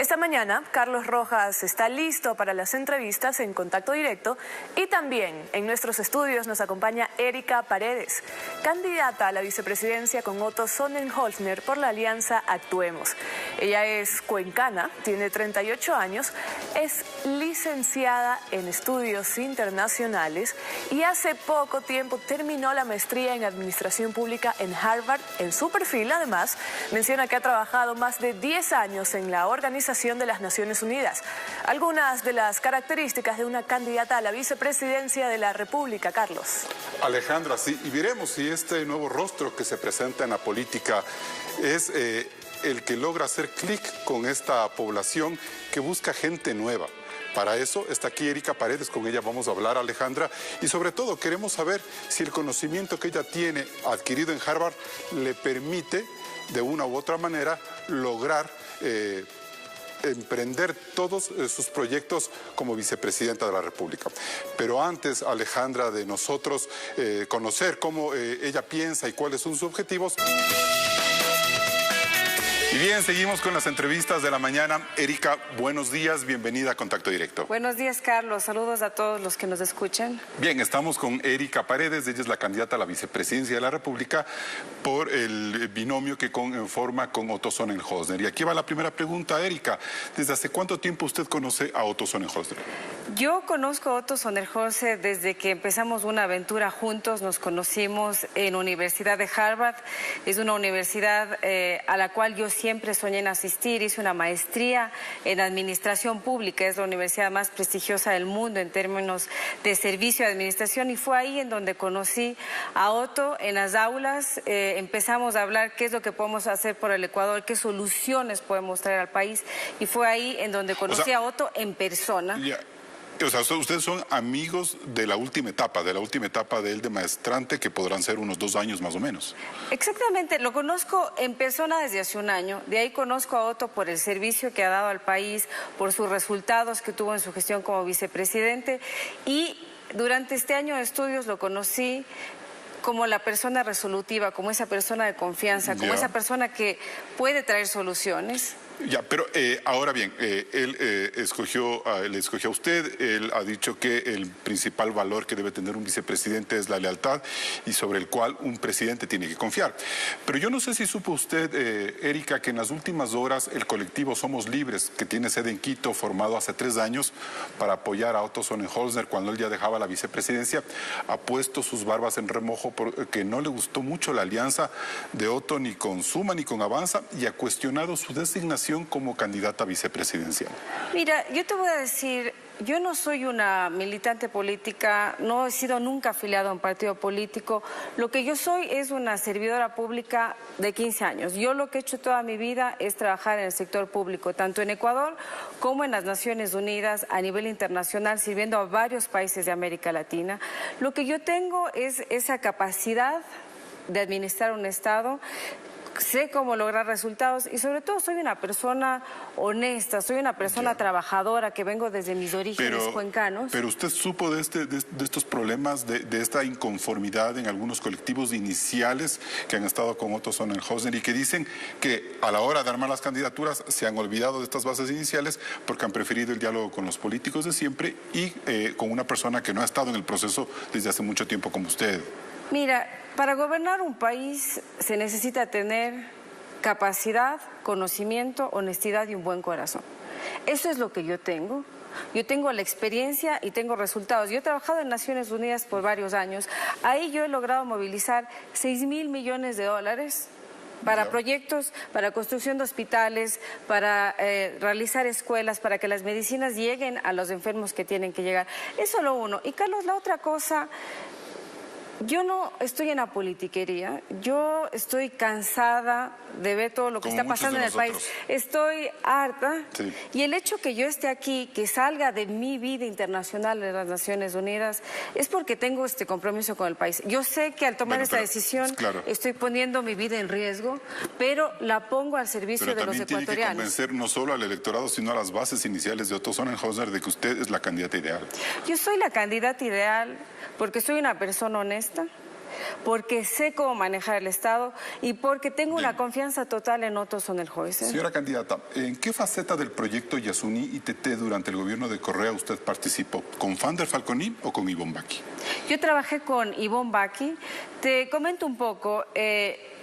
Esta mañana, Carlos Rojas está listo para las entrevistas en Contacto Directo y también en nuestros estudios nos acompaña Erika Paredes, candidata a la vicepresidencia con Otto Sonnenholzner por la alianza Actuemos. Ella es cuencana, tiene 38 años, es licenciada en estudios internacionales y hace poco tiempo terminó la maestría en Administración Pública en Harvard. En su perfil, además, menciona que ha trabajado más de 10 años en la Organización de las Naciones Unidas. Algunas de las características de una candidata a la vicepresidencia de la República, Carlos. Alejandra, sí, y veremos si este nuevo rostro que se presenta en la política es el que logra hacer clic con esta población que busca gente nueva. Para eso está aquí Erika Paredes, con ella vamos a hablar, Alejandra, y sobre todo queremos saber si el conocimiento que ella tiene adquirido en Harvard le permite, de una u otra manera, lograr emprender todos sus proyectos como vicepresidenta de la República. Pero antes, Alejandra, de nosotros conocer cómo ella piensa y cuáles son sus objetivos. Y bien, seguimos con las entrevistas de la mañana. Erika, buenos días, bienvenida a Contacto Directo. Buenos días, Carlos. Saludos a todos los que nos escuchan. Bien, estamos con Erika Paredes, ella es la candidata a la vicepresidencia de la República por el binomio que forma con Otto Sonnenholzner. Y aquí va la primera pregunta, Erika. ¿Desde hace cuánto tiempo usted conoce a Otto Sonnenholzner? Yo conozco a Otto Sonnenholzner desde que empezamos una aventura juntos. Nos conocimos en la Universidad de Harvard. Es una universidad a la cual yo siempre soñé en asistir. Hice una maestría en Administración Pública. Es la universidad más prestigiosa del mundo en términos de servicio de administración. Y fue ahí en donde conocí a Otto en las aulas. Empezamos a hablar qué es lo que podemos hacer por el Ecuador, qué soluciones podemos traer al país. Y fue ahí en donde conocí a Otto en persona. O sea, ustedes son amigos de la última etapa de él de maestrante, que podrán ser unos 2 años más o menos. Exactamente, lo conozco en persona desde hace un año. De ahí conozco a Otto por el servicio que ha dado al país, por sus resultados que tuvo en su gestión como vicepresidente. Y durante este año de estudios lo conocí como la persona resolutiva, como esa persona de confianza, como esa persona que puede traer soluciones. Ya, pero ahora bien, él le escogió a usted, él ha dicho que el principal valor que debe tener un vicepresidente es la lealtad y sobre el cual un presidente tiene que confiar. Pero yo no sé si supo usted, Erika, que en las últimas horas el colectivo Somos Libres, que tiene sede en Quito, formado hace 3 años para apoyar a Otto Sonnenholzner cuando él ya dejaba la vicepresidencia, ha puesto sus barbas en remojo porque no le gustó mucho la alianza de Otto ni con Suma ni con Avanza y ha cuestionado su designación como candidata vicepresidencial. Mira, yo te voy a decir, yo no soy una militante política, no he sido nunca afiliado a un partido político. Lo que yo soy es una servidora pública de 15 años. Yo lo que he hecho toda mi vida es trabajar en el sector público, tanto en Ecuador como en las Naciones Unidas, a nivel internacional, sirviendo a varios países de América Latina. Lo que yo tengo es esa capacidad de administrar un Estado. Sé cómo lograr resultados y sobre todo soy una persona honesta, soy una persona trabajadora que vengo desde mis orígenes cuencanos. Pero usted supo de estos problemas, de esta inconformidad en algunos colectivos iniciales que han estado con Otto Sonnenholzner y que dicen que a la hora de armar las candidaturas se han olvidado de estas bases iniciales porque han preferido el diálogo con los políticos de siempre y con una persona que no ha estado en el proceso desde hace mucho tiempo como usted. Mira, para gobernar un país se necesita tener capacidad, conocimiento, honestidad y un buen corazón. Eso es lo que yo tengo. Yo tengo la experiencia y tengo resultados. Yo he trabajado en Naciones Unidas por varios años. Ahí yo he logrado movilizar $6.000 millones para proyectos, para construcción de hospitales, para realizar escuelas, para que las medicinas lleguen a los enfermos que tienen que llegar. Eso es lo uno. Y Carlos, la otra cosa... Yo no estoy en la politiquería, yo estoy cansada de ver todo lo que está pasando en el país. Estoy harta y el hecho que yo esté aquí, que salga de mi vida internacional de las Naciones Unidas, es porque tengo este compromiso con el país. Yo sé que al tomar esta decisión estoy poniendo mi vida en riesgo, pero la pongo al servicio de los ecuatorianos. Pero también tiene que convencer no solo al electorado, sino a las bases iniciales de Otto Sonnenholzner de que usted es la candidata ideal. Yo soy la candidata ideal porque soy una persona honesta, porque sé cómo manejar el Estado y porque tengo una confianza total en Otto Sonnenhueser. Señora candidata, ¿en qué faceta del proyecto Yasuní ITT durante el gobierno de Correa usted participó? ¿Con Fander Falconi o con Ivonne Bacchi? Yo trabajé con Ivonne Bacchi. Te comento un poco.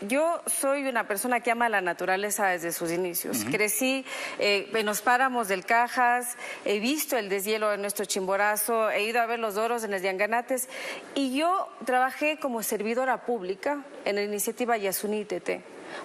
Yo soy una persona que ama la naturaleza desde sus inicios. Crecí en los páramos del Cajas, he visto el deshielo de nuestro Chimborazo, he ido a ver los doros en los Yanganates y yo trabajé como servidora pública en la iniciativa Yasuní ITT,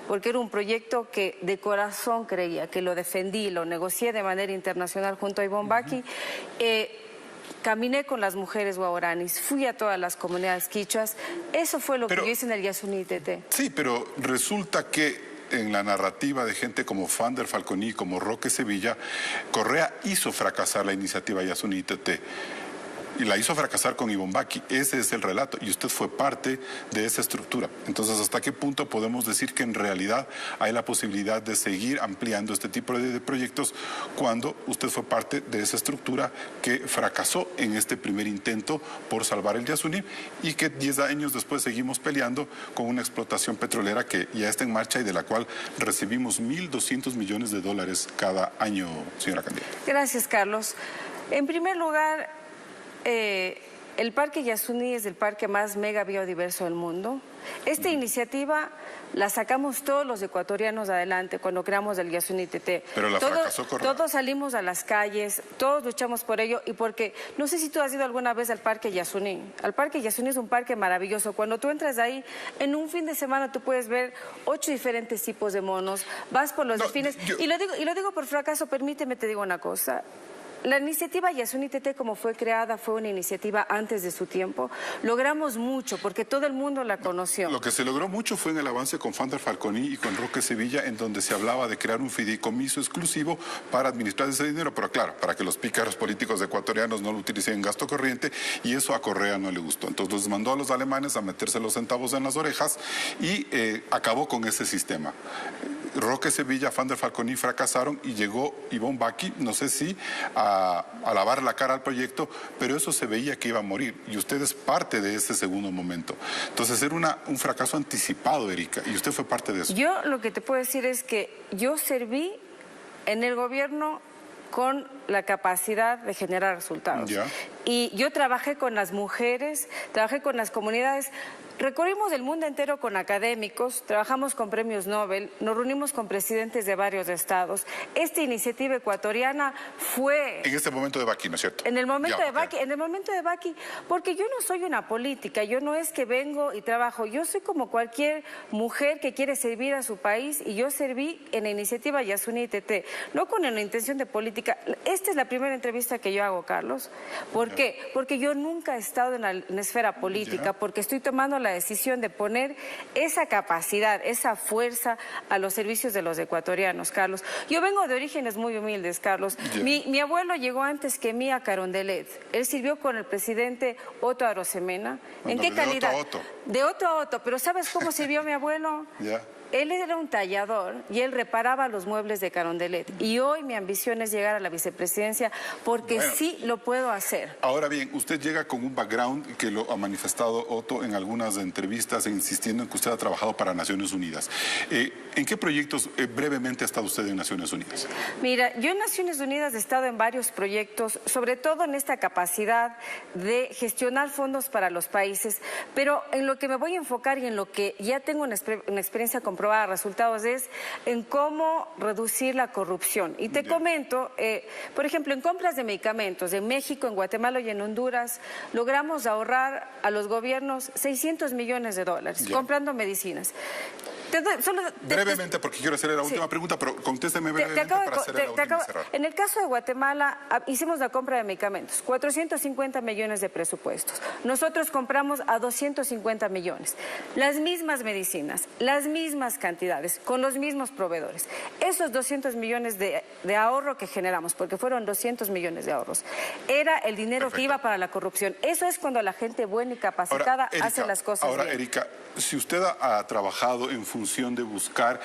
porque era un proyecto que de corazón creía, que lo defendí, lo negocié de manera internacional junto a Ivonne Bacchi. Caminé con las mujeres guaraníes, fui a todas las comunidades quichuas. Eso fue lo que yo hice en el Yasuní ITT. Sí, pero resulta que en la narrativa de gente como Fander Falconi, como Roque Sevilla, Correa hizo fracasar la iniciativa Yasuní ITT. Y la hizo fracasar con Ivonne Bacchi. Ese es el relato. Y usted fue parte de esa estructura. Entonces, ¿hasta qué punto podemos decir que en realidad hay la posibilidad de seguir ampliando este tipo de proyectos cuando usted fue parte de esa estructura que fracasó en este primer intento por salvar el Yasuní y que 10 años después seguimos peleando con una explotación petrolera que ya está en marcha y de la cual recibimos 1.200 millones de dólares cada año, señora candidata? Gracias, Carlos. En primer lugar, el Parque Yasuní es el parque más mega biodiverso del mundo. Esta iniciativa la sacamos todos los ecuatorianos adelante cuando creamos el Yasuní ITT. Pero la fracasó Correa. Todos salimos a las calles, todos luchamos por ello y porque, no sé si tú has ido alguna vez al Parque Yasuní. El Parque Yasuní es un parque maravilloso. Cuando tú entras ahí, en un fin de semana tú puedes ver 8 diferentes tipos de monos, vas por los delfines. Y lo digo por fracaso, permíteme te digo una cosa. La iniciativa Yasuní ITT, como fue creada, fue una iniciativa antes de su tiempo. Logramos mucho porque todo el mundo la conoció. Lo que se logró mucho fue en el avance con Fander Falconi y con Roque Sevilla, en donde se hablaba de crear un fideicomiso exclusivo para administrar ese dinero, pero claro, para que los pícaros políticos ecuatorianos no lo utilicen en gasto corriente, y eso a Correa no le gustó. Entonces los mandó a los alemanes a meterse los centavos en las orejas y acabó con ese sistema. Roque Sevilla, Fander Falconi fracasaron y llegó Ivonne Bacchi, no sé si a lavar la cara al proyecto, pero eso se veía que iba a morir y usted es parte de ese segundo momento. Entonces era un fracaso anticipado, Erika, y usted fue parte de eso. Yo lo que te puedo decir es que yo serví en el gobierno con la capacidad de generar resultados. Ya. Y yo trabajé con las mujeres, trabajé con las comunidades, recorrimos el mundo entero con académicos, trabajamos con premios Nobel, nos reunimos con presidentes de varios estados. Esta iniciativa ecuatoriana fue... En este momento de Bacchi, ¿no es cierto? En el momento Ya, de Bacchi, en el momento de Bacchi, porque yo no soy una política, yo no es que vengo y trabajo, yo soy como cualquier mujer que quiere servir a su país y yo serví en la iniciativa Yasuní ITT, no con una intención de política. Esta es la primera entrevista que yo hago, Carlos. ¿Por qué? Porque yo nunca he estado en la esfera política, porque estoy tomando la decisión de poner esa capacidad, esa fuerza a los servicios de los ecuatorianos, Carlos. Yo vengo de orígenes muy humildes, Carlos. Mi abuelo llegó antes que mí a Carondelet. Él sirvió con el presidente Otto Arosemena. ¿En qué calidad? De Otto a Otto. Pero ¿sabes cómo sirvió mi abuelo? Él era un tallador y él reparaba los muebles de Carondelet. Y hoy mi ambición es llegar a la vicepresidencia porque sí lo puedo hacer. Ahora bien, usted llega con un background que lo ha manifestado Otto en algunas entrevistas, insistiendo en que usted ha trabajado para Naciones Unidas. ¿En qué proyectos brevemente ha estado usted en Naciones Unidas? Mira, yo en Naciones Unidas he estado en varios proyectos, sobre todo en esta capacidad de gestionar fondos para los países, pero en lo que me voy a enfocar y en lo que ya tengo una experiencia comprobada, resultados, es en cómo reducir la corrupción. Y te comento, por ejemplo, en compras de medicamentos en México, en Guatemala y en Honduras, logramos ahorrar a los gobiernos 600 millones de dólares comprando medicinas. Brevemente, porque quiero hacerle la última pregunta, pero contésteme brevemente para hacerle la última y cerrar. En el caso de Guatemala, hicimos la compra de medicamentos, 450 millones de presupuestos. Nosotros compramos a 250 millones. Las mismas medicinas, las mismas cantidades, con los mismos proveedores. Esos 200 millones de ahorro que generamos, porque fueron 200 millones de ahorros, era el dinero que iba para la corrupción. Eso es cuando la gente buena y capacitada hace las cosas bien. Ahora, Erika, si usted ha trabajado en función función de buscar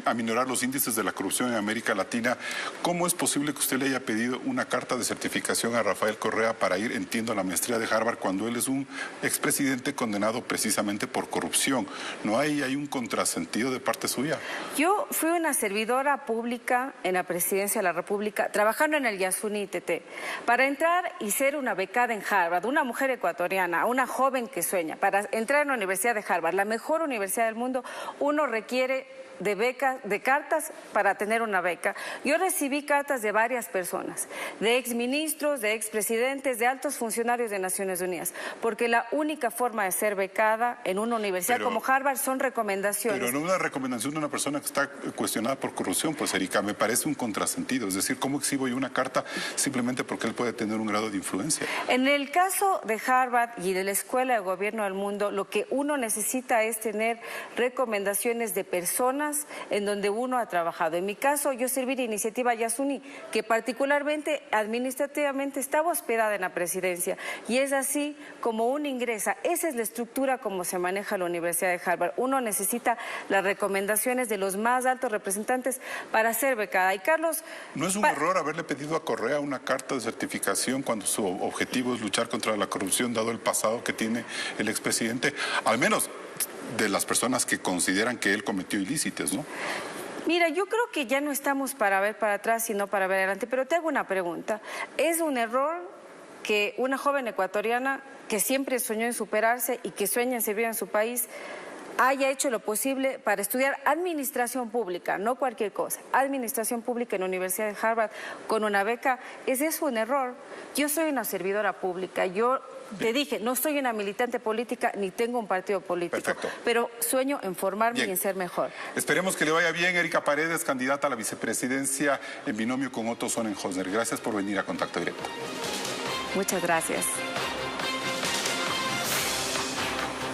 aminorar los índices de la corrupción en América Latina, ¿cómo es posible que usted le haya pedido una carta de certificación a Rafael Correa para ir, entiendo, a la maestría de Harvard cuando él es un expresidente condenado precisamente por corrupción? ¿No hay un contrasentido de parte suya? Yo fui una servidora pública en la Presidencia de la República, trabajando en el Yasuni ITT, para entrar y ser una becada en Harvard, una mujer ecuatoriana, una joven que sueña. Para entrar en la Universidad de Harvard, la mejor universidad del mundo, uno requiere de becas, de cartas para tener una beca. Yo recibí cartas de varias personas, de exministros, de expresidentes, de altos funcionarios de Naciones Unidas, porque la única forma de ser becada en una universidad como Harvard son recomendaciones. Pero no una recomendación de una persona que está cuestionada por corrupción, pues Erika, me parece un contrasentido. Es decir, ¿cómo exhibo yo una carta simplemente porque él puede tener un grado de influencia? En el caso de Harvard y de la Escuela de Gobierno del Mundo, lo que uno necesita es tener recomendaciones de personas en donde uno ha trabajado. En mi caso, yo serví de Iniciativa Yasuni, que particularmente administrativamente estaba hospedada en la presidencia, y es así como uno ingresa. Esa es la estructura como se maneja la Universidad de Harvard. Uno necesita las recomendaciones de los más altos representantes para ser becada. Y Carlos... ¿No es un error haberle pedido a Correa una carta de certificación cuando su objetivo es luchar contra la corrupción, dado el pasado que tiene el expresidente? Al menos de las personas que consideran que él cometió ilícitos, ¿no? Mira, yo creo que ya no estamos para ver para atrás, sino para ver adelante. Pero te hago una pregunta. ¿Es un error que una joven ecuatoriana que siempre soñó en superarse y que sueña en servir en su país haya hecho lo posible para estudiar administración pública, no cualquier cosa, administración pública en la Universidad de Harvard con una beca? ¿Es eso un error? Yo soy una servidora pública, yo te dije, no soy una militante política ni tengo un partido político. Perfecto. Pero sueño en formarme Bien. y en ser mejor. Esperemos que le vaya bien. Erika Paredes, candidata a la vicepresidencia en binomio con Otto Sonnenhösner. Gracias por venir a Contacto Directo. Muchas gracias.